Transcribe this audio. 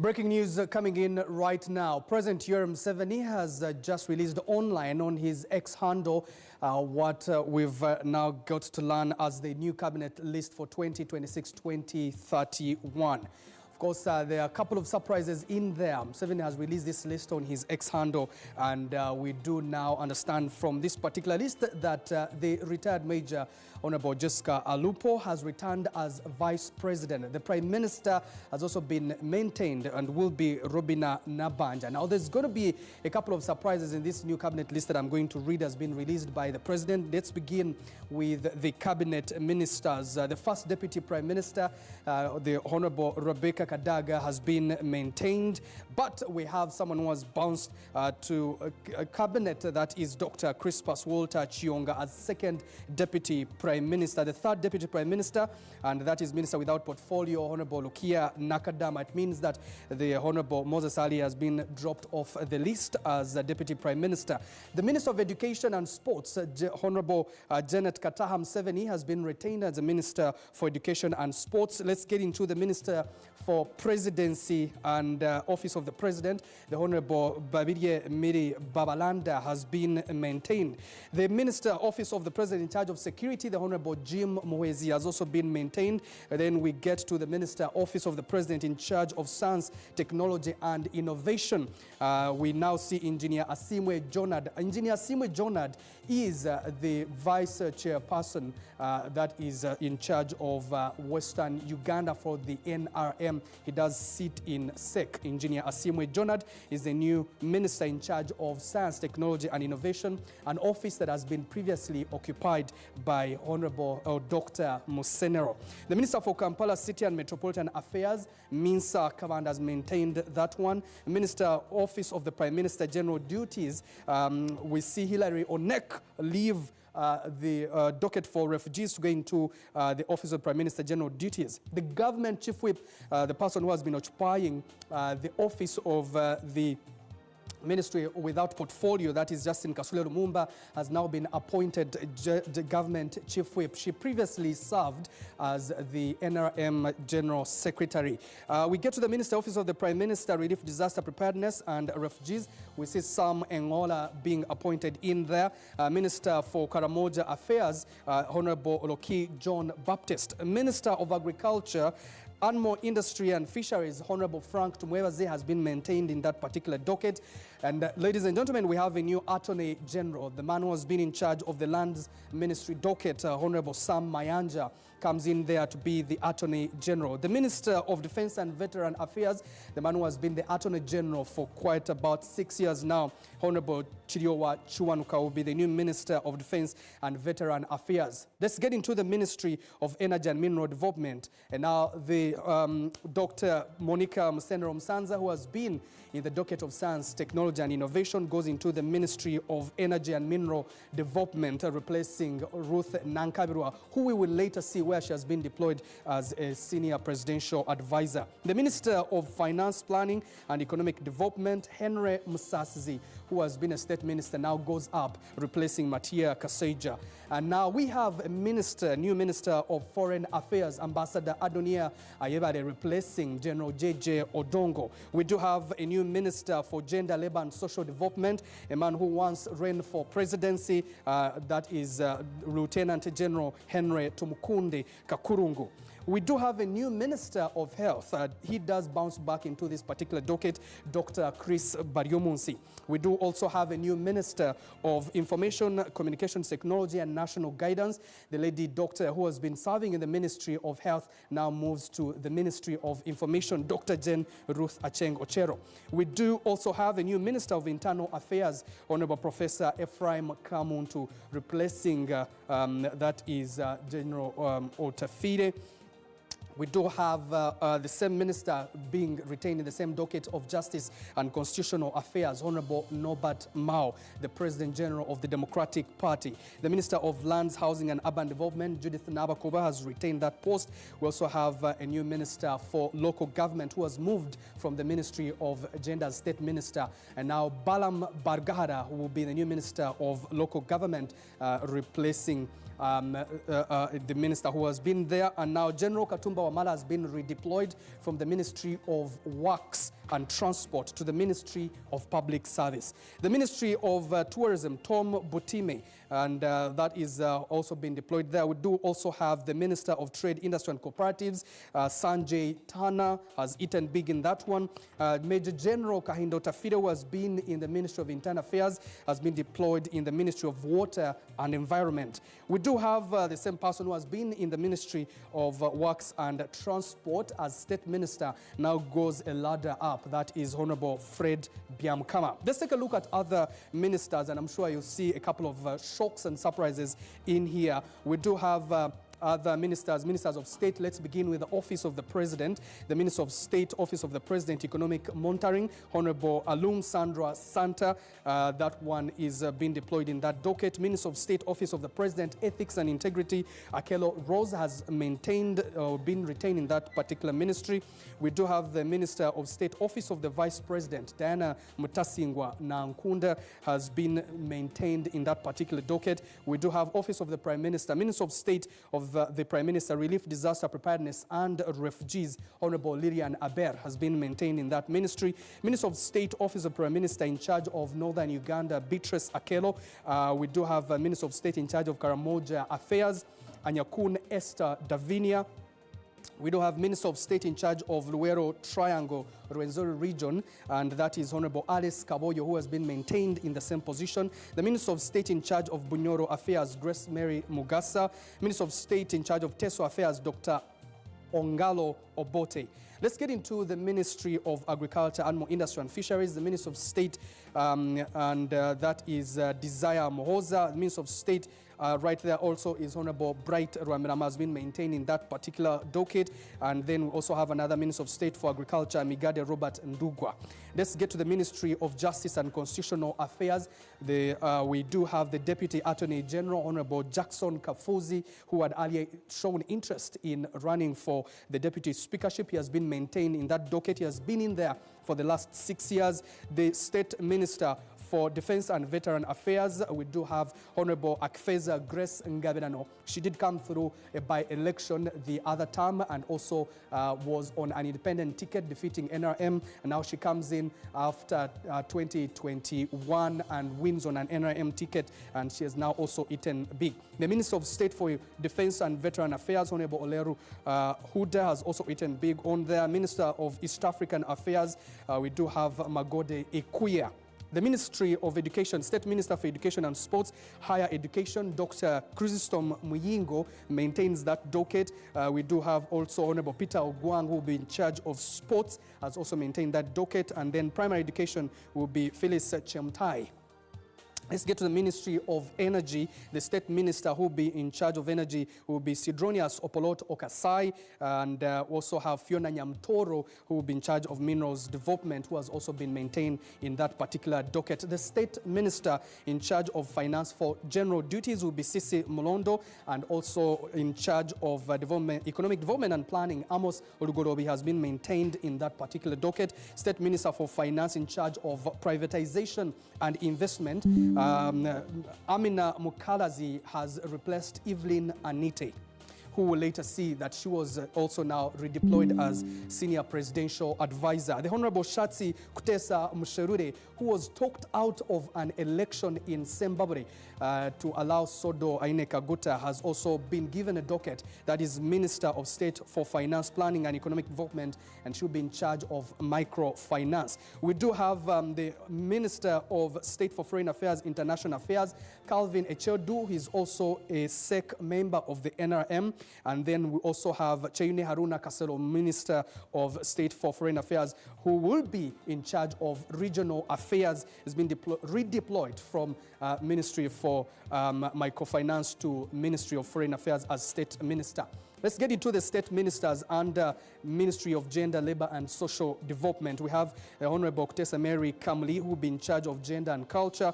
Breaking news coming in right now. President Yoweri Museveni has just released online on his X handle what we've now got to learn as the new cabinet list for 2026-2031. Of course, there are a couple of surprises in there. Museveni has released this list on his X handle, and we do now understand from this particular list that the retired Major Honorable Jessica Alupo has returned as Vice President. The Prime Minister has also been maintained and will be Robina Nabanja. Now, there's going to be a couple of surprises in this new cabinet list that I'm going to read has been released by the President. Let's begin with the cabinet ministers. The first Deputy Prime Minister, the Honorable Rebecca Kadaga, has been maintained, but we have someone who has bounced to a cabinet, that is Dr. Crispus Walter Chionga, as second Deputy Prime Minister. The third Deputy Prime Minister, and that is Minister without Portfolio, Honorable Lukia Nakadama. It means that the Honorable Moses Ali has been dropped off the list as Deputy Prime Minister. The Minister of Education and Sports, Honorable Janet Kataha Museveni, has been retained as the Minister for Education and Sports. Let's get into the Minister for Presidency and Office of the President. The Honorable Babirye Miri Babalanda has been maintained. The Minister Office of the President in charge of Security, the Honorable Jim Muhwezi, has also been maintained. And then we get to the Minister Office of the President in charge of Science, Technology and Innovation. We now see Engineer Asimwe Jonad. Engineer Asimwe Jonad is the Vice Chairperson that is in charge of Western Uganda for the NRM. He does sit in SEC. Engineer Asimwe Jonad is the new Minister in charge of Science, Technology and Innovation, an office that has been previously occupied by Honorable Dr. Musenero. The Minister for Kampala City and Metropolitan Affairs, Minsa Kavanda, has maintained that one. Minister Office of the Prime Minister General Duties, we see Hilary Onek leave the docket for refugees to go into the Office of Prime Minister General Duties. The Government Chief Whip, the person who has been occupying the office of the Ministry without Portfolio, that is Justin Kasule Lumumba, has now been appointed the Government Chief Whip. She previously served as the NRM General Secretary. We get to the Minister Office of the Prime Minister, Relief, Disaster Preparedness and Refugees. We see Sam Engola being appointed in there. Minister for Karamoja Affairs, Honorable Oloki John Baptist. Minister of Agriculture, Animal Industry and Fisheries, Honorable Frank Tumwebaze, has been maintained in that particular docket. And ladies and gentlemen, we have a new Attorney General. The man who has been in charge of the Lands Ministry docket, Honorable Sam Mayanja, comes in there to be the Attorney General. The Minister of Defense and Veteran Affairs, the man who has been the Attorney General for quite about 6 years now, Honorable Chiriowa Chuanuka, will be the new Minister of Defense and Veteran Affairs. Let's get into the Ministry of Energy and Mineral Development. And now the Dr. Monica Musenero Msanza, who has been in the docket of Science, Technology and Innovation, goes into the Ministry of Energy and Mineral Development, replacing Ruth Nankabirwa, who we will later see where she has been deployed as a senior presidential advisor. The Minister of Finance, Planning and Economic Development, Henry Musasizi, who has been a state minister, now goes up, replacing Matia Kaseja. And now we have a minister, new Minister of Foreign Affairs, Ambassador Adonia Ayebare, replacing General J.J. Odongo. We do have a new Minister for Gender, Labor and Social Development, a man who once ran for presidency, that is Lieutenant General Henry Tumukunde Kakurungu. We do have a new Minister of Health. He does bounce back into this particular docket, Dr. Chris Baryomunsi. We do also have a new Minister of Information, Communications Technology and National Guidance. The lady doctor who has been serving in the Ministry of Health now moves to the Ministry of Information, Dr. Jen Ruth Acheng Ochero. We do also have a new Minister of Internal Affairs, Honorable Professor Ephraim Kamuntu, replacing that is General Otafire. We do have the same minister being retained in the same docket of Justice and Constitutional Affairs, Honorable Norbert Mao, the President General of the Democratic Party. The Minister of Lands, Housing and Urban Development, Judith Nabakoba, has retained that post. We also have a new Minister for Local Government who has moved from the Ministry of Gender as State Minister. And now Balam Bargahara, who will be the new Minister of Local Government, replacing the minister who has been there. And now General Katumba Wamala has been redeployed from the Ministry of Works and Transport to the Ministry of Public Service. The Ministry of Tourism, Tom Butime, and that is also been deployed there. We do also have the Minister of Trade, Industry and Cooperatives, Sanjay Tana, has eaten big in that one. Major General Kahindo Tafire, who has been in the Ministry of Internal Affairs, has been deployed in the Ministry of Water and Environment. We do have the same person who has been in the Ministry of Works and Transport as State Minister, now goes a ladder up. That is Honorable Fred Byamkama. Let's take a look at other ministers, and I'm sure you'll see a couple of shocks and surprises in here. We do have other ministers of state. Let's begin with the Office of the President. The Minister of State, Office of the President, Economic Monitoring, Honorable Alum Sandra Santa. That one is being deployed in that docket. Minister of State, Office of the President, Ethics and Integrity, Akelo Rose has maintained or been retained in that particular ministry. We do have the Minister of State, Office of the Vice President, Diana Mutasingwa Nankunda, has been maintained in that particular docket. We do have Office of the Prime Minister, Minister of State of the Prime Minister, Relief, Disaster Preparedness and Refugees, Honorable Lilian Aber, has been maintained in that ministry. Minister of State, Office of Prime Minister in charge of Northern Uganda, Beatrice Akelo. We do have Minister of State in charge of Karamoja Affairs, Anyakun Esther Davinia. We do have Minister of State in charge of Luero Triangle, Rwenzori region, and that is Honorable Alice Kaboyo, who has been maintained in the same position. The Minister of State in charge of Bunyoro Affairs, Grace Mary Mugasa. Minister of State in charge of Teso Affairs, Dr. Ongalo Obote. Let's get into the Ministry of Agriculture, Animal Industry and Fisheries. The Minister of State, that is Desire Mohoza. The Minister of State right there also is Honorable Bright Rwamirama, has been maintained in that particular docket. And then we also have another Minister of State for Agriculture, Migade Robert Ndugwa. Let's get to the Ministry of Justice and Constitutional Affairs. We do have the Deputy Attorney General, Honorable Jackson Kafuzi, who had earlier shown interest in running for the Deputy Speakership. He has been maintained in that docket. He has been in there for the last 6 years. The State Minister for Defense and Veteran Affairs, we do have Honorable Akfeza Grace Ngabirano. She did come through a by-election the other term and also was on an independent ticket defeating NRM. And now she comes in after 2021 and wins on an NRM ticket, and she has now also eaten big. The Minister of State for Defense and Veteran Affairs, Honorable Oleru Huda, has also eaten big on there. Minister of East African Affairs, we do have Magode Ekuya. The Ministry of Education, State Minister for Education and Sports, Higher Education, Dr. Chrysostom Muyingo, maintains that docket. We do have also Honorable Peter Ogwang, who will be in charge of sports, has also maintained that docket. And then primary education will be Phyllis Chemtai. Let's get to the Ministry of Energy. The State Minister who will be in charge of energy will be Sidronius Opolot Okasai, and also have Fiona Nyamtoro, who will be in charge of minerals development, who has also been maintained in that particular docket. The State Minister in charge of finance for general duties will be Sisi Mulondo, and also in charge of economic development and planning, Amos Olugorobi, has been maintained in that particular docket. State Minister for Finance in charge of privatization and investment, Amina Mukalazi, has replaced Evelyn Anite, who will later see that she was also now redeployed as Senior Presidential Advisor. The Honorable Shatsi Kutesa Musherure, who was talked out of an election in Zimbabwe to allow Sodo Aine Kaguta, has also been given a docket, that is Minister of State for Finance, Planning and Economic Development, and she'll be in charge of microfinance. We do have the Minister of State for Foreign Affairs, International Affairs, Calvin Echedu. He's also a SEC member of the NRM. And then we also have Cheyune Haruna Kaselo, Minister of State for Foreign Affairs, who will be in charge of regional affairs. Has been redeployed from Ministry for Microfinance to Ministry of Foreign Affairs as State Minister. Let's get into the state ministers under Ministry of Gender, Labor and Social Development. We have the Honorable Kutesa Mary Kamli, who will be in charge of gender and culture.